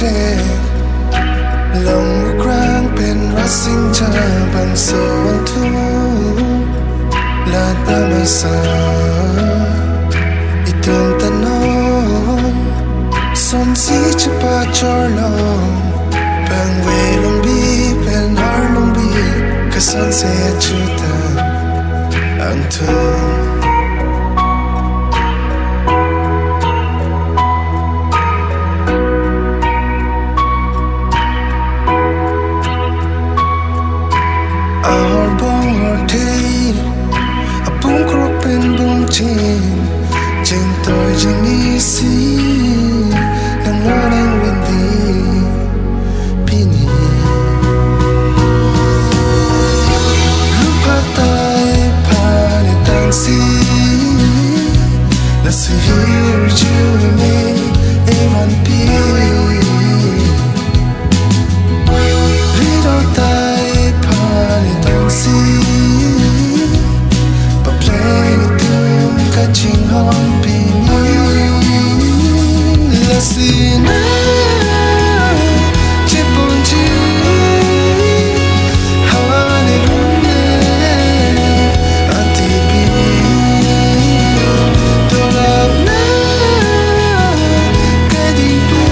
che lòng grang pen racing cha bang so tu la tamasa itum tanon son si chapa chorlong bang we long bi pen har long bi kasan se chuta ang tu Jeng tôi jeng isi nang orang windy pini lupa tai panitan si na sihir juni eman pi rido tai panitan si Kaching hon pini la sina chipunji hawani runne antibi dolabna kadibu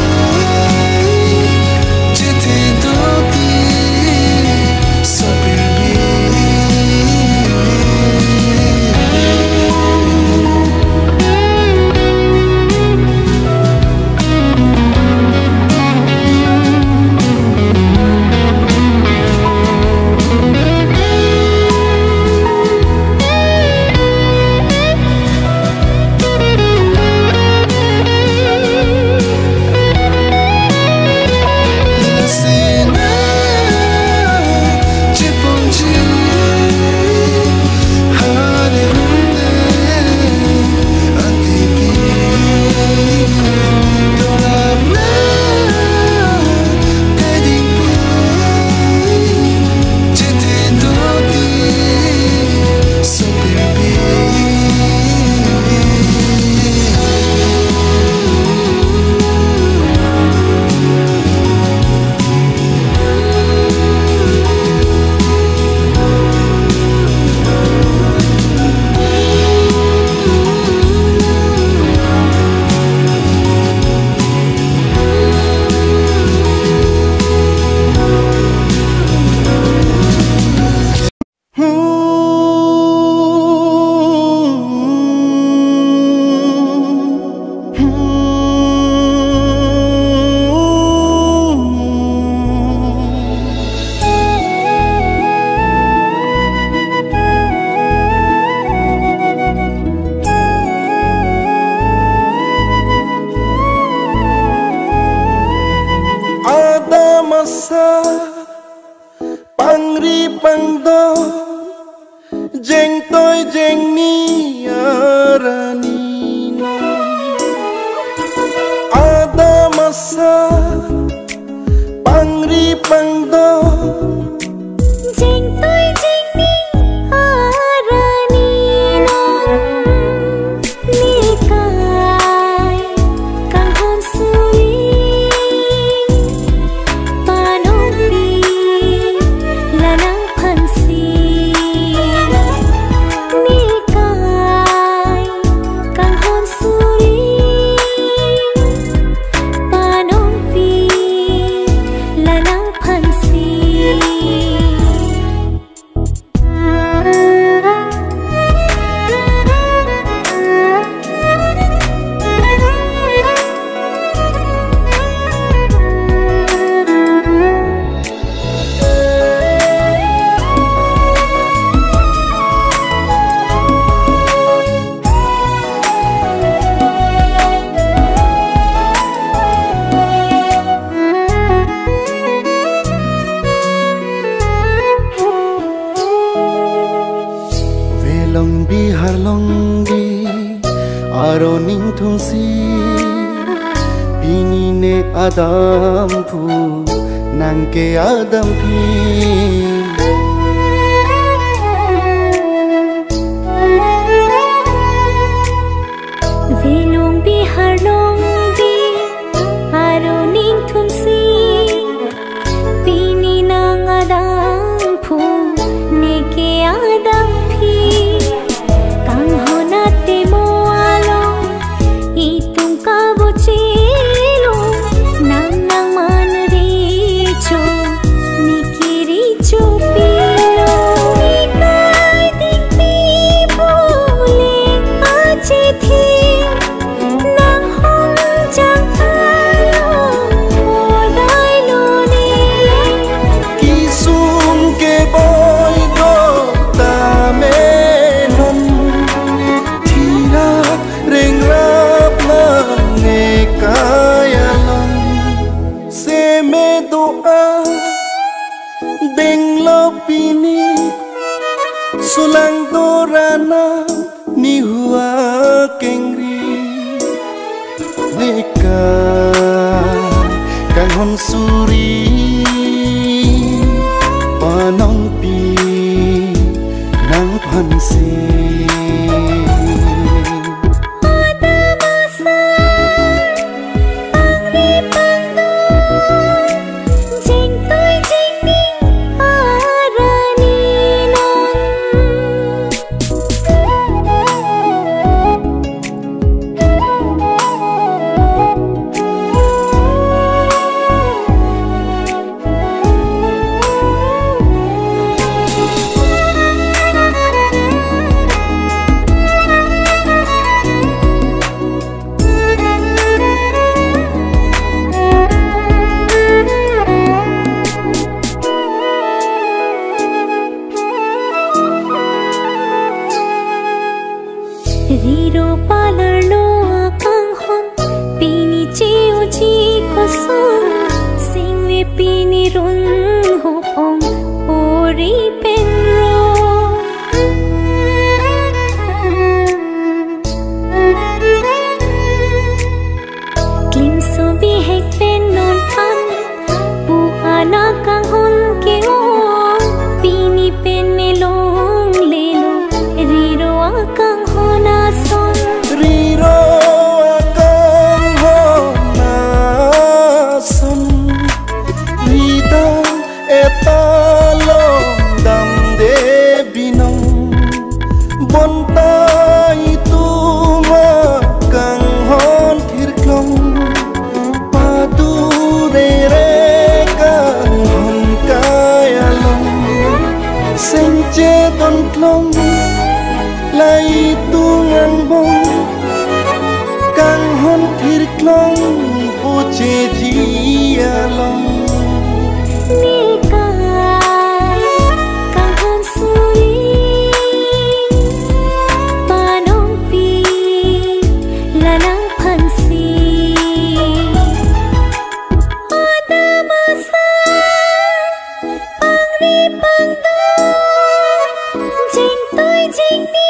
jete dobi sabirbi Pangri pangdo jeng toy jeng ni arani ada masa pangri pangdo jeng toy jeng ni arani nikai kang hon sui Aroning thungsi bini ne adam pu nangke adam pi Velong bi harlong bi aroning thungsi Bengloba Benglopini Sulang dorana Nihua kengri Neka Kang hon suri Panong pi Nang pansi Riro palarlo akang hon pini chiu chi kosong singwe pini run hopong ori penro klim so bi hek pen non pan pu anak kang hon ke o pini pen melong lelo riro akang Riro akang honason Rida etalong dam de binong Bonta itu makang hon kirklong Padu dere kang hon kayalong Senche don klong Lai tungang bong Kang hon kirklong Puce jialong Nikay Kang hon suri Panong pi Lanang pansi Ada masa Pangri pangdo Jing toy jing ni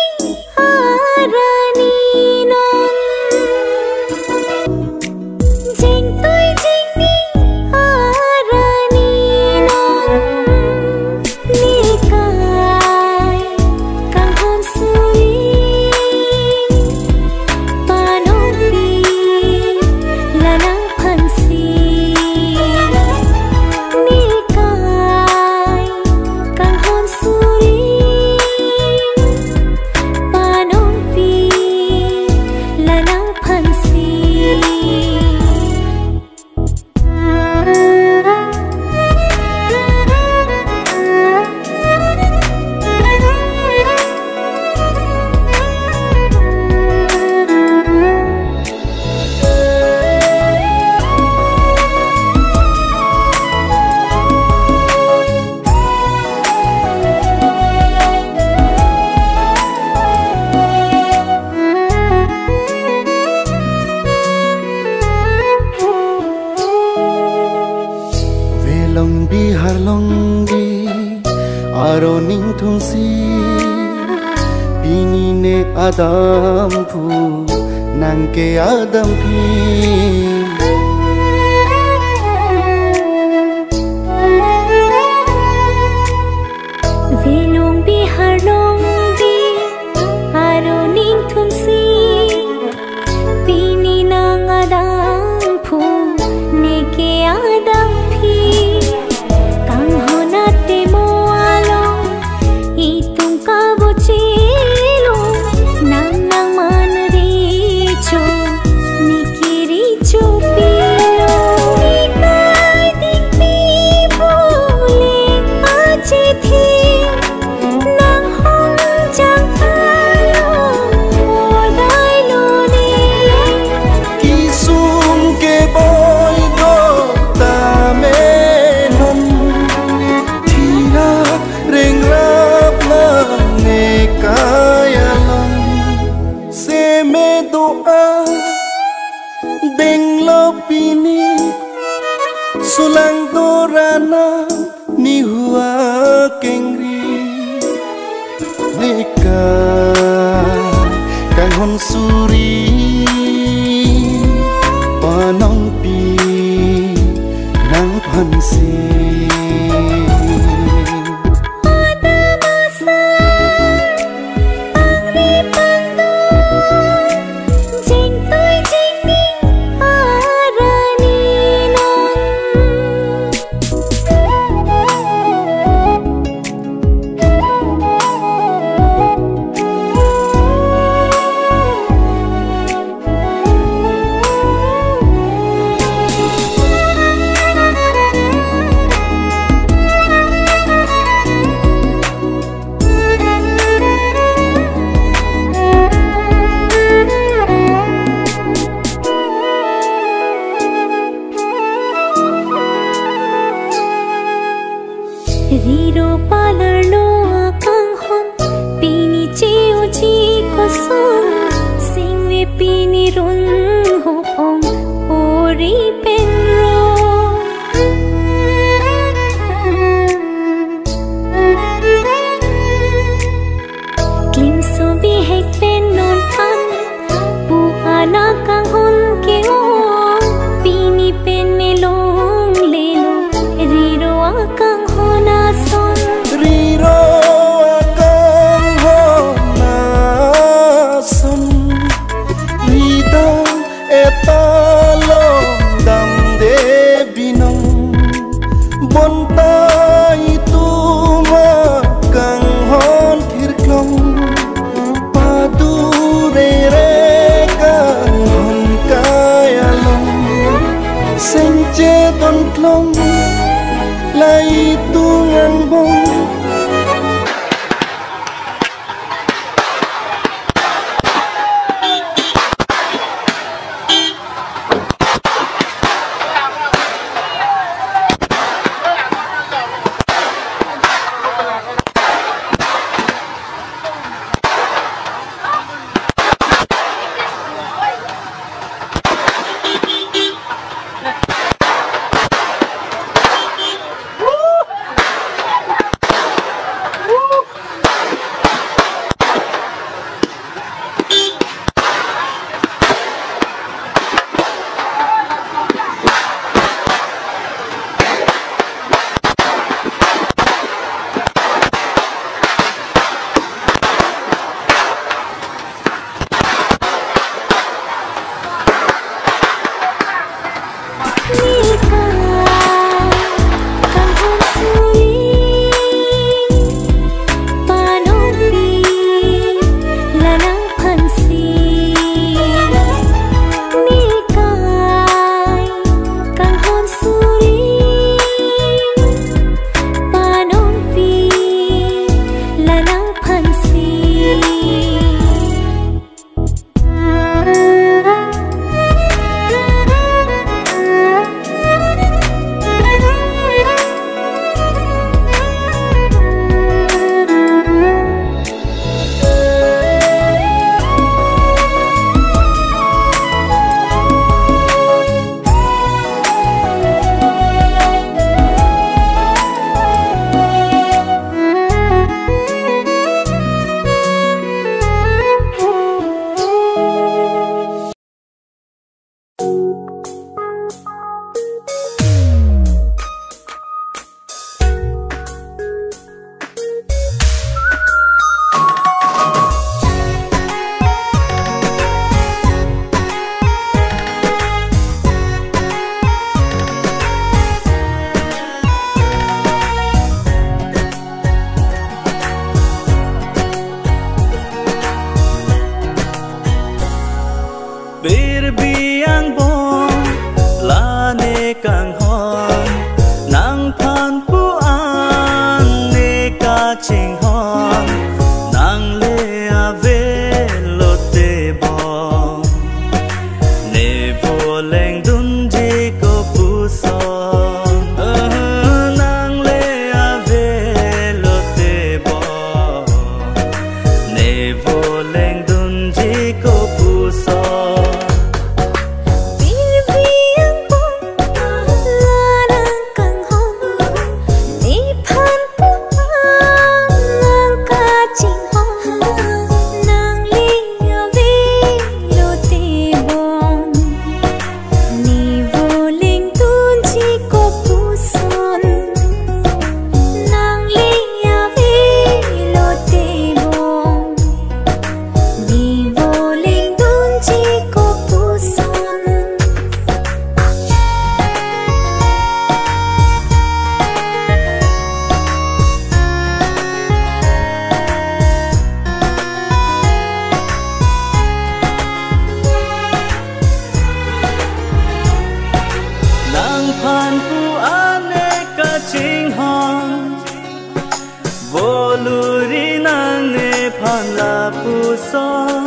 Aroning tungsi Pini ne adam pu Nangke adam pi Velong bihar long bi Aroning tungsi Pini nang adam pu Neke adam pi Kang honate mo Itung kabuchilo Nang nang manaricho Nikiricho hon suri panong pi nang pansi Riro palarlo akang hon pini cheo chi kosong singwe pini run ho ong ori penro kling so bi hek pen non pan pu ana kang hon ke ong pini pen melong lelo riro akang Riro akang honason Ridang etalong dam de binong Bonta itu makang hon tirklong Padu rerekan hon kayalong Senche don klong lai tungang bong son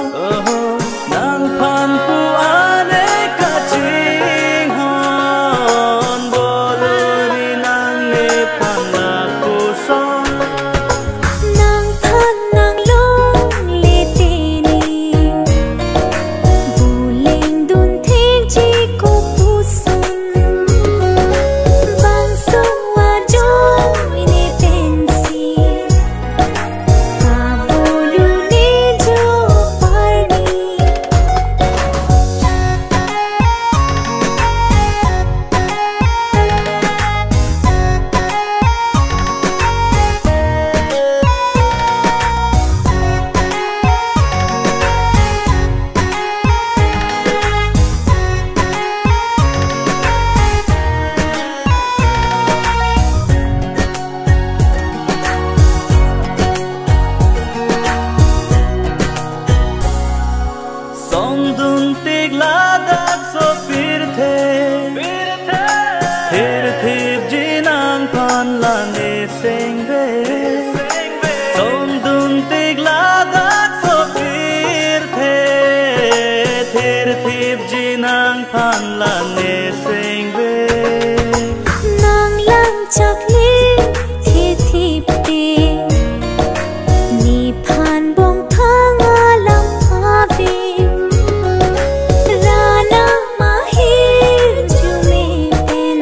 nang phan pu ane ka ching hon bolori nang ne phan na ku son nang than nang long le te ni bu leng dun theng chi ko pu son bang so wa jo ne ten si ka bolu ne jo par ni song dun tik la dak so phir thip ji nang phan la ne seng ve song dun tik la dak so phir thip ji nang phan la ne seng ve nang lang chak le thi thi pe ni phan bong thang alam ave rana mahir ju me pen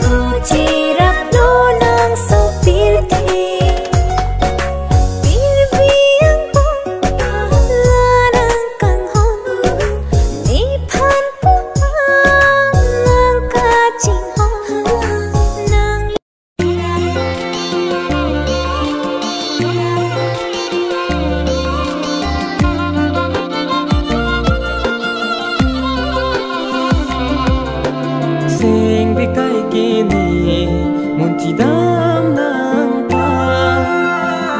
bu che rap lo nang so pir the pir biang bong la nang kang hon ni phan pu nang ka ching hon nang sing bi kai ki ni mun ti dam nang pa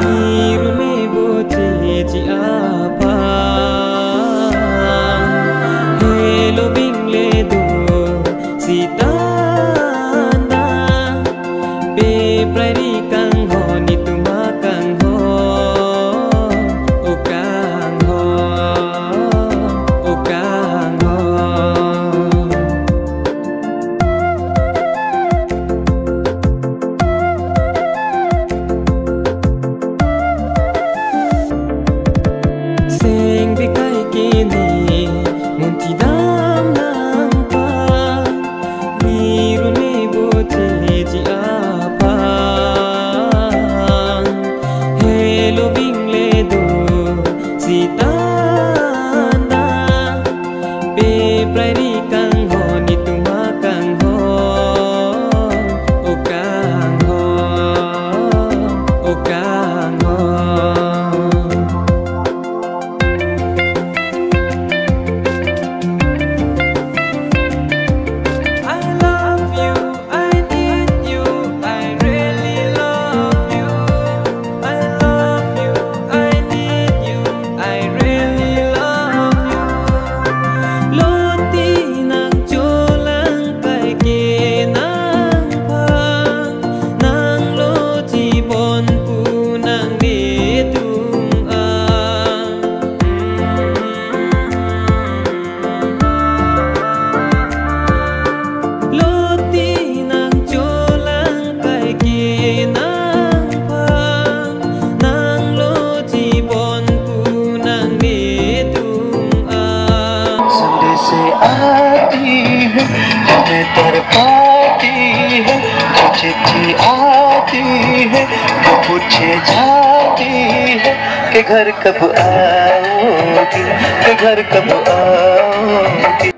ni ru me bo te ji a pa hello bing le do si ta na be prari kang ho ni tu ma kang ho o kang ho o kang ho sing bi kai ki ni mun ti dam nang pa ni ru me bo te ji a pa hello bing le do si ta na be prari kang ho ni tu ma kang ho o kang ho o kang ho I love you, I need you, I really love you. I love you, I need you, I really love you. Loti nang cholang kai ke nang pang nang lo chi bon pu nang de tung loti nang cholang kai ki nang pang nang lo chi bon pu nang de tung Sunday से आती है हमें तरपाती है जो चिट्ठी आती है वो पूछे जाती है कि घर कब आओगी कि घर कब आओगी